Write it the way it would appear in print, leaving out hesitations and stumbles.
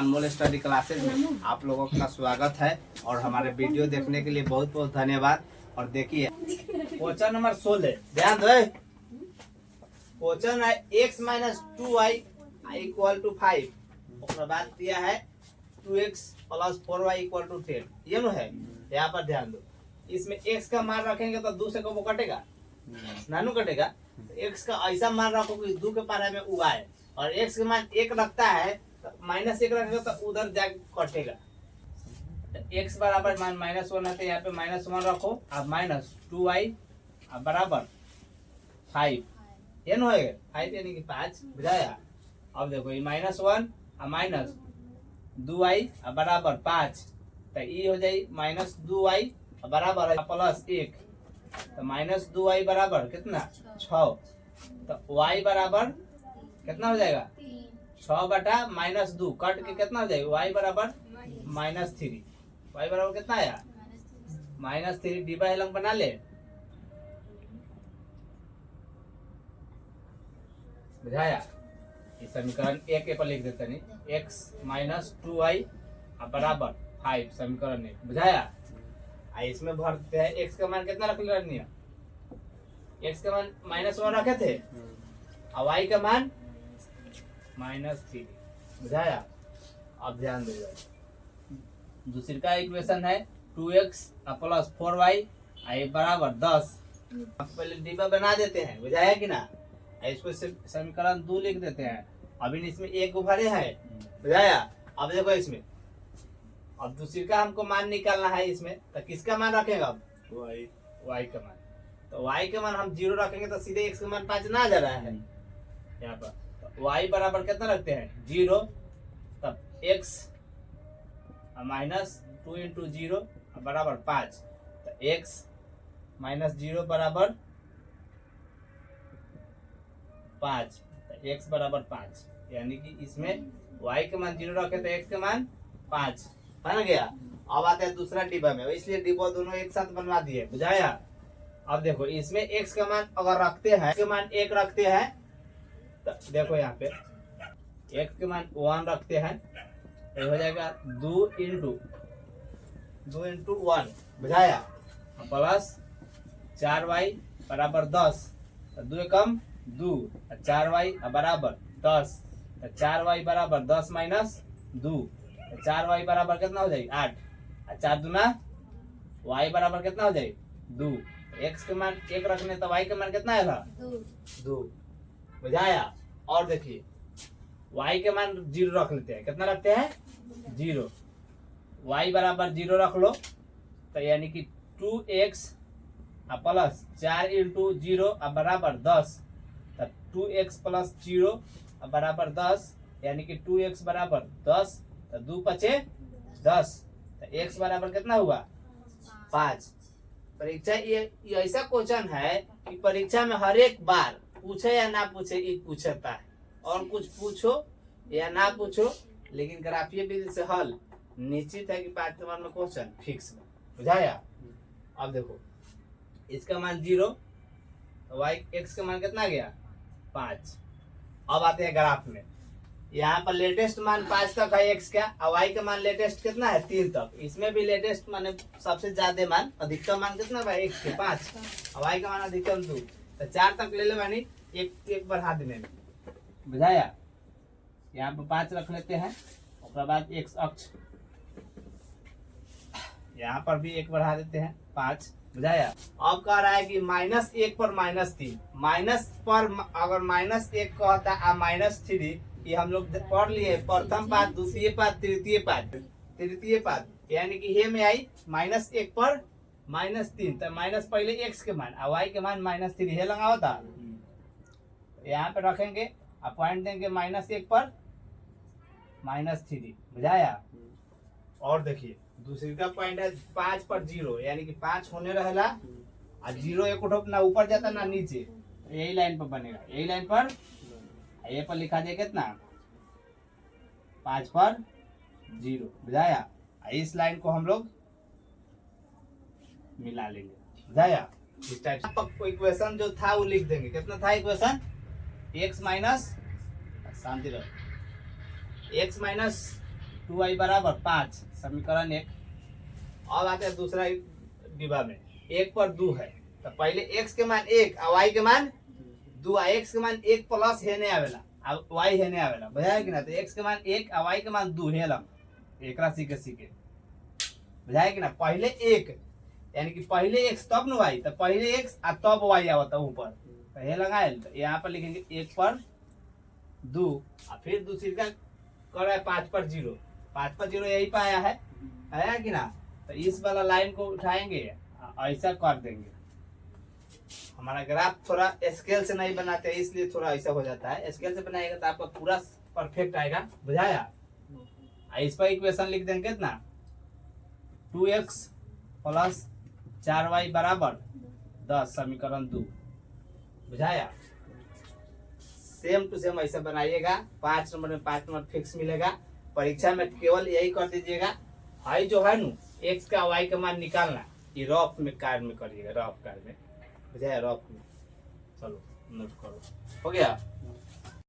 अनमोल study classes में आप लोगों का स्वागत है और हमारे वीडियो देखने के लिए बहुत बहुत धन्यवाद। और देखिए क्वेश्चन नंबर 16 ध्यान दो। क्वेश्चन है x minus 2y equal to 5। उसके बाद दिया है 2x plus 4y equal to 10। ये नो है, यहाँ पर ध्यान दो। इसमें x का मान रखेंगे तो 2 से को कटेगा, नानू कटेगा। x का ऐसा मान रखो कि 2 के पारे में उगाए और x का मान 1 रखता है तो -1 रखेगा तो उधर जाके कटेगा। तो x बराबर मान -1 है तो यहाँ पे -1 रखो। अब -2y बराबर 5। ये न होएगा 5 यानी कि 5 बुझाया। अब देखो ये -1 और -2y बराबर 5 तो ये हो जाए -2y बराबर +1 तो -2y बराबर कितना 6। तो y बराबर कितना हो जाएगा 6 बटा -2 कट के कितना हो जाएगा y बराबर -3। y बराबर कितना आया -3। डिवाइड हम बना ले, बुझाया। इस समीकरण 1 के पर लिख देते नहीं x माइनस 2y बराबर 5 समीकरण 1 बुझाया। इसमें भर देते हैं x का मान कितना रख लिया, x का मान -1 रखे थे और y का मान -3 बुझाया। अब ध्यान दो, दूसरी का इक्वेशन है 2x प्लस 4y बराबर 10। पहले डिब्बा बना देते हैं, बुझाया कि ना। इसको समीकरण 2 लिख देते हैं। अभी इसमें एक उभरे है, बुझाया। अब देखो इसमें अब दूसरी का हमको मान निकालना है। इसमें तो किसका मान रखेगा अब y का मान। तो y का मान हम 0 रखेंगे तो सीधे x का मान 5 ना जा रहा है यहाँ पर। तो y बराबर कितना रखते हैं 0। तब x -2 × 0 बराबर 5। तो x -0 बराबर 5। तो x बराबर 5 यानी कि इसमें y के मान 0 रखे तो x के मान 5 बन गया। अब आते हैं दूसरा डिब्बा में, इसलिए डिब्बा दोनों एक साथ बनवा दिए, बुझाया। अब देखो इसमें x का मान अगर रखते हैं, के मान 1 रखते हैं तो देखो यहाँ पे x के मान 1 रखते हैं तो हो जाएगा 2 × 1 बुझाया प्लस 4y बराबर 10। 2 कम 2 4y बराबर 10। 4y बराबर 10 माइनस 2 4y बराबर कितना हो जाएगी 8। 4 दूना y बराबर कितना हो जाएगी 2। x के मान 1 रखने तो y के मान कितना आएगा 2 बुझाया। और देखिए y के मान 0 रख लेते हैं, कितना रखते हैं 0। y बराबर 0 रख लो तो यानी कि 2x प्लस 4 × 0 बराबर 10। तो 2x प्लस 0 बराबर 10 यानी कि 2x बराबर 10। तो 2 × 5 = 10। तो x बराबर कितना हुआ 5। परीक्षा ये ऐसा क्वेश्चन है कि परीक्षा में हर एक बार पूछे या ना पूछे ये पूछता है। और कुछ पूछो या ना पूछो लेकिन ग्राफीय विधि से हल निश्चित है कि 5 नंबर में क्वेश्चन फिक्स में, बुझाया। अब देखो इसका मान 0 तो y x का मान कितना गया 5। अब आते हैं ग्राफ में, यहाँ पर लेटेस्ट मान 5 तक है x का और y का मान लेटेस्ट कितना है 3 तक। इसमें भी लेटेस्ट माने सबसे ज्यादा मान अधिकतम मान कितना है x के 5 और y का मान अधिकतम 2। तो 4 तक ले ले मानी एक बढ़ा देने में, बुझाया। यहाँ पर 5 रख लेते हैं, उसके बाद x अक्ष यहाँ पर भी 1 बढ़ा देते हैं 5, बुझाया। अब कह रहा है कि -1 पर -3 माइनस पर अगर -1 कहता है -3 ये हम लोग पढ़ लिए प्रथम पाद, द्वितीय पाद, तृतीय पाद यानी कि ये में आई -1 पर -3 तो माइनस पहले x के मान और y के मान -3 है लगा होता। यहाँ पे रखेंगे और पॉइंट देंगे -1 पर -3, बुझाया। और देखिए दूसरी का पॉइंट है 5 पर 0 यानी कि 5 होने रहेला और 0 एक उठो ना ऊपर जाता ना नीचे, यही लाइन पर बनेगा। यही लाइन पर ये पर लिखा जाए कितना 5 पर 0, बुझाया। इस लाइन को हम लोग मिला लेंगे, बुझाया। इस टाइप से इक्वेशन जो था वो लिख देंगे। कितना था इक्वेशन x माइनस शांति रहो x माइनस 2y बराबर 5, समीकरण 1। अब आते हैं दूसरा डिब्बा में, 1 पर 2 है तो पहले x के मान 1 और y के मान 2, x के मान 1 प्लस है नहीं आवेला, अब y है नहीं आवेला, बुझाया कि ना। तो x के मान 1 और y के मान 2 है लम, एकरा सीखे बुझाया कि ना। पहले 1 यानी कि पहले x तब न y, तो पहले x और तब y आवता ऊपर, तो ये लगाए। तो यहाँ पर लिखेंगे 1 पर 2 और फिर दूसरी का कर रहा है 5 पर 0, 5 पर 0 यही पाया है, आया कि ना। तो इस वाला लाइन को उठाएंगे, ऐसा कर देंगे। हमारा ग्राफ थोड़ा स्केल से नहीं बनाते इसलिए थोड़ा ऐसा हो जाता है, स्केल से बनाएगा तो आपका पूरा परफेक्ट आएगा, बुझाया। इस पर इक्वेशन लिख देंगे कितना, 2x प्लस 4y बराबर 10, समीकरण 2, बुझाया। सेम टू सेम ऐसा बनाइएगा, 5 नंबर में 5 नंबर फिक्स मिलेगा। परीक्षा में केवल यही कर दीजिएगा, हाई जो है नु x का y का मान निकालना, ये रफ में कार्य में करिएगा, रफ कार्य में, बुझाया, रफ में। चलो नोट करो, हो गया।